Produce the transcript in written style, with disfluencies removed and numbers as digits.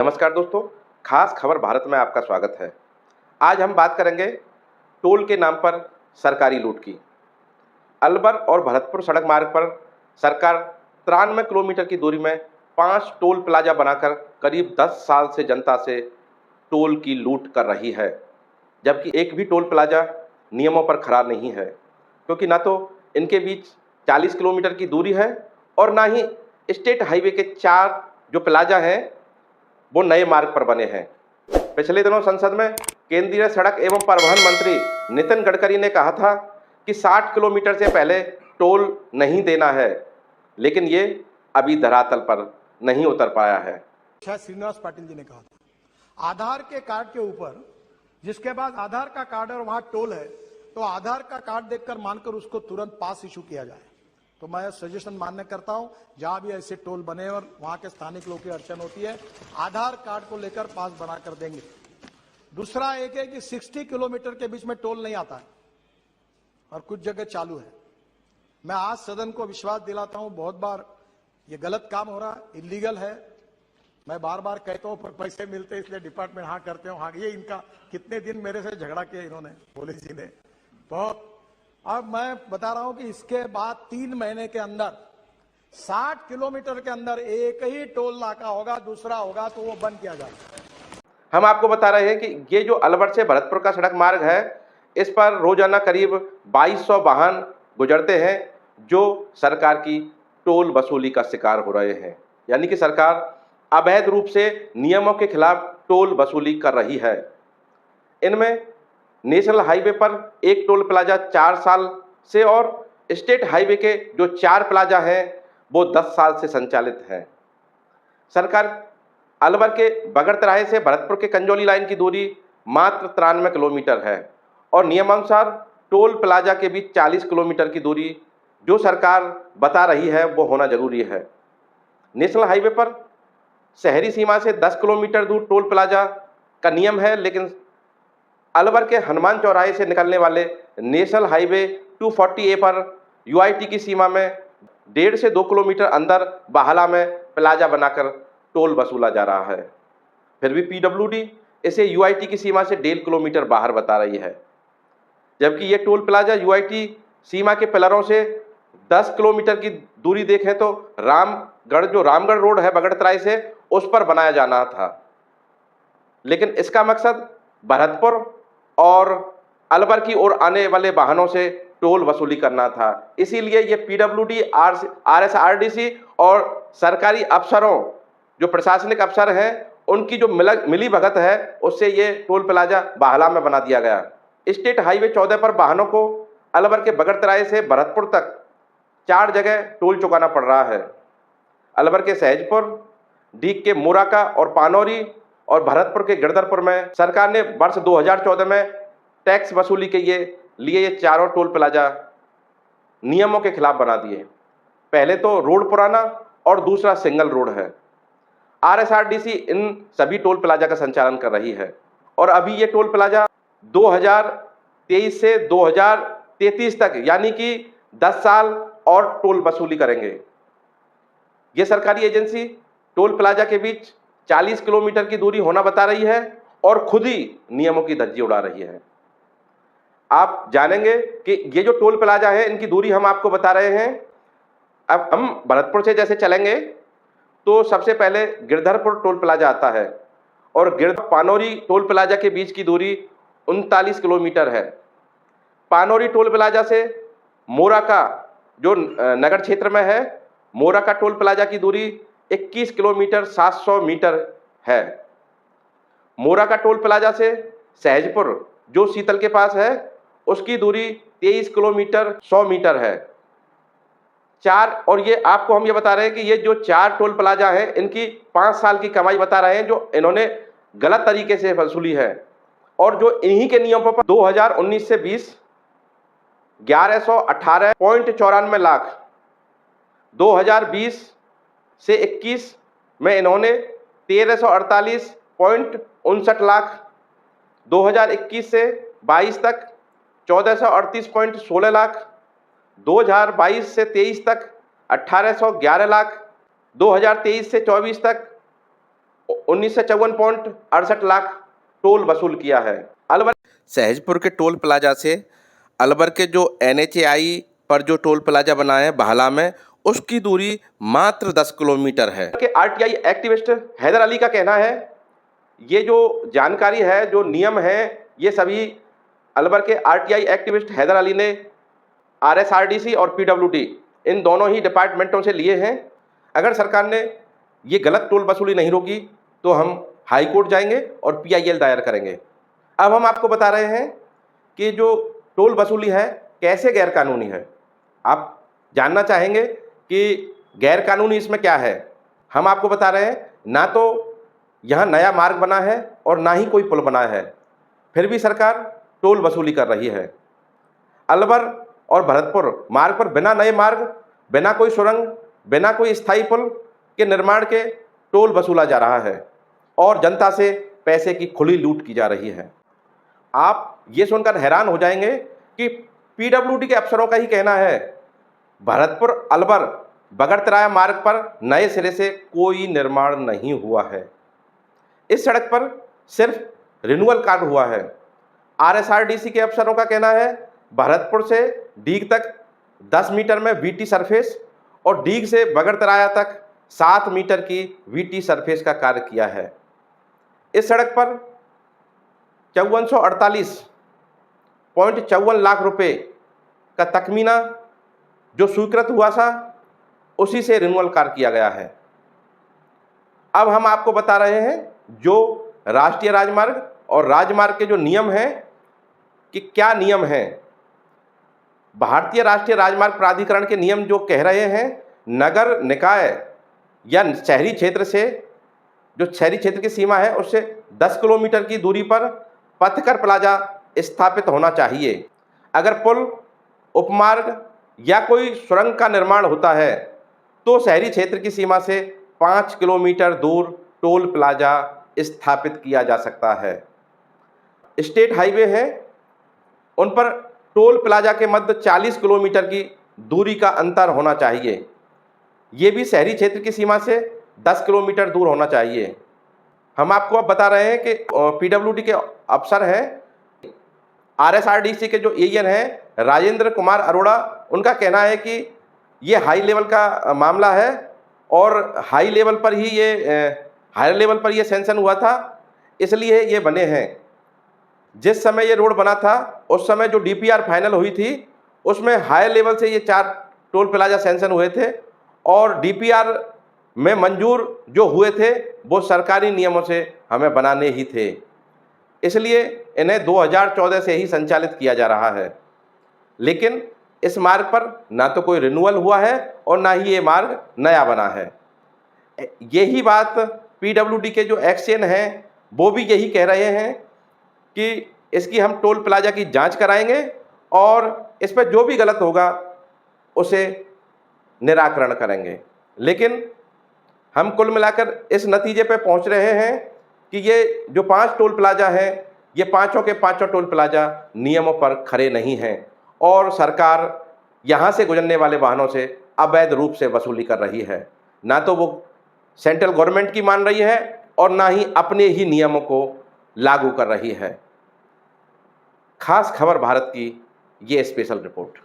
नमस्कार दोस्तों, खास खबर भारत में आपका स्वागत है। आज हम बात करेंगे टोल के नाम पर सरकारी लूट की। अलवर और भरतपुर सड़क मार्ग पर सरकार 93 किलोमीटर की दूरी में 5 टोल प्लाजा बनाकर करीब 10 साल से जनता से टोल की लूट कर रही है, जबकि एक भी टोल प्लाजा नियमों पर खरा नहीं है, क्योंकि ना तो इनके बीच 40 किलोमीटर की दूरी है और ना ही स्टेट हाईवे के 4 जो प्लाजा हैं वो नए मार्ग पर बने हैं। पिछले दिनों संसद में केंद्रीय सड़क एवं परिवहन मंत्री नितिन गडकरी ने कहा था कि 60 किलोमीटर से पहले टोल नहीं देना है, लेकिन ये अभी धरातल पर नहीं उतर पाया है। शायद श्रीनिवास पाटिल जी ने कहा था आधार के कार्ड के ऊपर, जिसके बाद आधार का कार्ड और वहां टोल है, तो आधार का कार्ड देखकर मानकर उसको तुरंत पास इशू किया जाए। तो मैं सजेशन मान्य करता हूं, जहां भी ऐसे टोल बने और वहां के स्थानिक लोगों की अड़चन होती है, आधार कार्ड को लेकर पास बना कर देंगे। दूसरा एक है कि 60 किलोमीटर के बीच में टोल नहीं आता है और कुछ जगह चालू है। मैं आज सदन को विश्वास दिलाता हूं, बहुत बार ये गलत काम हो रहा है, इलीगल है। मैं बार बार कहता हूं पर पैसे मिलते इसलिए डिपार्टमेंट हाँ करते हो। हाँ, ये इनका कितने दिन मेरे से झगड़ा किया इन्होंने, पुलिस जी ने। तो अब मैं बता रहा हूं कि इसके बाद 3 महीने के अंदर 60 किलोमीटर के अंदर एक ही टोल नाका होगा, दूसरा होगा तो वो बंद किया जाएगा। हम आपको बता रहे हैं कि ये जो अलवर से भरतपुर का सड़क मार्ग है, इस पर रोजाना करीब 2200 वाहन गुजरते हैं जो सरकार की टोल वसूली का शिकार हो रहे हैं। यानी कि सरकार अवैध रूप से नियमों के खिलाफ टोल वसूली कर रही है। इनमें नेशनल हाईवे पर एक टोल प्लाजा 4 साल से और स्टेट हाईवे के जो 4 प्लाजा हैं वो 10 साल से संचालित हैं। सरकार अलवर के बगड़ तिराहे से भरतपुर के कंजौली लाइन की दूरी मात्र 93 किलोमीटर है और नियमानुसार टोल प्लाजा के बीच 40 किलोमीटर की दूरी जो सरकार बता रही है वो होना जरूरी है। नेशनल हाईवे पर शहरी सीमा से 10 किलोमीटर दूर टोल प्लाजा का नियम है, लेकिन अलवर के हनुमान चौराहे से निकलने वाले नेशनल हाईवे 240A पर यूआईटी की सीमा में 1.5 से 2 किलोमीटर अंदर बाहला में प्लाजा बनाकर टोल वसूला जा रहा है। फिर भी पीडब्ल्यूडी इसे यूआईटी की सीमा से 1.5 किलोमीटर बाहर बता रही है, जबकि ये टोल प्लाजा यूआईटी सीमा के पिलरों से 10 किलोमीटर की दूरी देखें तो रामगढ़ रोड है बगड़ तिराहे से, उस पर बनाया जाना था। लेकिन इसका मकसद भरतपुर और अलवर की ओर आने वाले वाहनों से टोल वसूली करना था। इसीलिए ये पीडब्ल्यूडी, आरएसआरडीसी और सरकारी अफसरों जो प्रशासनिक अफसर हैं उनकी जो मिली भगत है उससे ये टोल प्लाजा बाहला में बना दिया गया। स्टेट हाईवे 14 पर वाहनों को अलवर के बगड़ तिराहे से भरतपुर तक 4 जगह टोल चुकाना पड़ रहा है। अलवर के सहजपुर, डीग के मोराका और पानौरी और भरतपुर के गिरधरपुर में सरकार ने वर्ष 2014 में टैक्स वसूली के लिए ये चारों टोल प्लाजा नियमों के खिलाफ बना दिए। पहले तो रोड पुराना और दूसरा सिंगल रोड है। आरएसआरडीसी इन सभी टोल प्लाजा का संचालन कर रही है और अभी ये टोल प्लाजा 2023 से 2033 तक यानी कि 10 साल और टोल वसूली करेंगे। ये सरकारी एजेंसी टोल प्लाजा के बीच 40 किलोमीटर की दूरी होना बता रही है और खुद ही नियमों की धज्जी उड़ा रही है। आप जानेंगे कि ये जो टोल प्लाजा है इनकी दूरी हम आपको बता रहे हैं। अब हम भरतपुर से जैसे चलेंगे तो सबसे पहले गिरधरपुर टोल प्लाजा आता है और पानौरी टोल प्लाजा के बीच की दूरी 39 किलोमीटर है। पानौरी टोल प्लाजा से मोराका जो नगर क्षेत्र में है, मोराका टोल प्लाजा की दूरी 21 किलोमीटर 700 मीटर है। मोराका टोल प्लाजा से सहजपुर जो शीतल के पास है उसकी दूरी 23 किलोमीटर 100 मीटर है। और ये आपको हम ये बता रहे हैं कि ये जो 4 टोल प्लाजा हैं इनकी 5 साल की कमाई बता रहे हैं जो इन्होंने गलत तरीके से वसूली है और जो इन्हीं के नियमों पर 2019 से 20 1118.94 लाख, 2020 से 21 में इन्होंने 1348.59 लाख, 2021 से 22 तक 1438.16 लाख, 2022 से 23 तक 1811 लाख, 2023 से 24 तक 1954.68 लाख टोल वसूल किया है। अलवर सहजपुर के टोल प्लाजा से अलवर के जो NHAI पर जो टोल प्लाजा बना है बहला में, उसकी दूरी मात्र 10 किलोमीटर है। RTI एक्टिविस्ट हैदर अली का कहना है ये जो जानकारी है, जो नियम है, ये सभी अलवर के RTI एक्टिविस्ट हैदर अली ने RSRDC और PWD इन दोनों ही डिपार्टमेंटों से लिए हैं। अगर सरकार ने ये गलत टोल वसूली नहीं रोकी तो हम हाई कोर्ट जाएंगे और PIL दायर करेंगे। अब हम आपको बता रहे हैं कि जो टोल वसूली है कैसे गैरकानूनी है। आप जानना चाहेंगे कि गैरकानूनी इसमें क्या है। हम आपको बता रहे हैं, ना तो यहाँ नया मार्ग बना है और ना ही कोई पुल बना है, फिर भी सरकार टोल वसूली कर रही है। अलवर और भरतपुर मार्ग पर बिना नए मार्ग, बिना कोई सुरंग, बिना कोई स्थायी पुल के निर्माण के टोल वसूला जा रहा है और जनता से पैसे की खुली लूट की जा रही है। आप ये सुनकर हैरान हो जाएंगे कि PWD के अफसरों का ही कहना है भरतपुर अलवर बगरतराया मार्ग पर नए सिरे से कोई निर्माण नहीं हुआ है। इस सड़क पर सिर्फ रिन्यूअल कार्य हुआ है। RSRDC के अफसरों का कहना है भरतपुर से डीग तक 10 मीटर में VT सरफेस और डीग से बगरतराया तक 7 मीटर की VT सरफेस का कार्य किया है। इस सड़क पर 5448.54 लाख रुपए का तखमीना जो स्वीकृत हुआ था, उसी से रिन्यूअल कार्य किया गया है। अब हम आपको बता रहे हैं जो राष्ट्रीय राजमार्ग और राजमार्ग के जो नियम हैं कि क्या नियम हैं। भारतीय राष्ट्रीय राजमार्ग प्राधिकरण के नियम जो कह रहे हैं नगर निकाय या शहरी क्षेत्र से, जो शहरी क्षेत्र की सीमा है उससे 10 किलोमीटर की दूरी पर पथकर प्लाजा स्थापित होना चाहिए। अगर पुल, उपमार्ग या कोई सुरंग का निर्माण होता है तो शहरी क्षेत्र की सीमा से 5 किलोमीटर दूर टोल प्लाजा स्थापित किया जा सकता है। स्टेट हाईवे हैं, उन पर टोल प्लाजा के मध्य 40 किलोमीटर की दूरी का अंतर होना चाहिए। ये भी शहरी क्षेत्र की सीमा से 10 किलोमीटर दूर होना चाहिए। हम आपको अब बता रहे हैं कि PWD के अफसर हैं, RSRDC के जो AN हैं राजेंद्र कुमार अरोड़ा, उनका कहना है कि ये हाई लेवल का मामला है और हाई लेवल पर ही हायर लेवल पर ये सैंक्शन हुआ था, इसलिए ये बने हैं। जिस समय ये रोड बना था उस समय जो DPR फाइनल हुई थी उसमें हायर लेवल से ये 4 टोल प्लाजा सैंक्शन हुए थे और DPR में मंजूर जो हुए थे वो सरकारी नियमों से हमें बनाने ही थे, इसलिए इन्हें 2014 से ही संचालित किया जा रहा है। लेकिन इस मार्ग पर ना तो कोई रिन्यूअल हुआ है और ना ही ये मार्ग नया बना है। यही बात PWD के जो एक्शन हैं वो भी यही कह रहे हैं कि इसकी हम टोल प्लाजा की जांच कराएंगे और इस पर जो भी गलत होगा उसे निराकरण करेंगे। लेकिन हम कुल मिलाकर इस नतीजे पे पहुंच रहे हैं कि ये जो 5 टोल प्लाजा हैं, ये पांचों के पांचों टोल प्लाजा नियमों पर खरे नहीं हैं और सरकार यहाँ से गुजरने वाले वाहनों से अवैध रूप से वसूली कर रही है। ना तो वो सेंट्रल गवर्नमेंट की मान रही है और ना ही अपने ही नियमों को लागू कर रही है। खास खबर भारत की ये स्पेशल रिपोर्ट।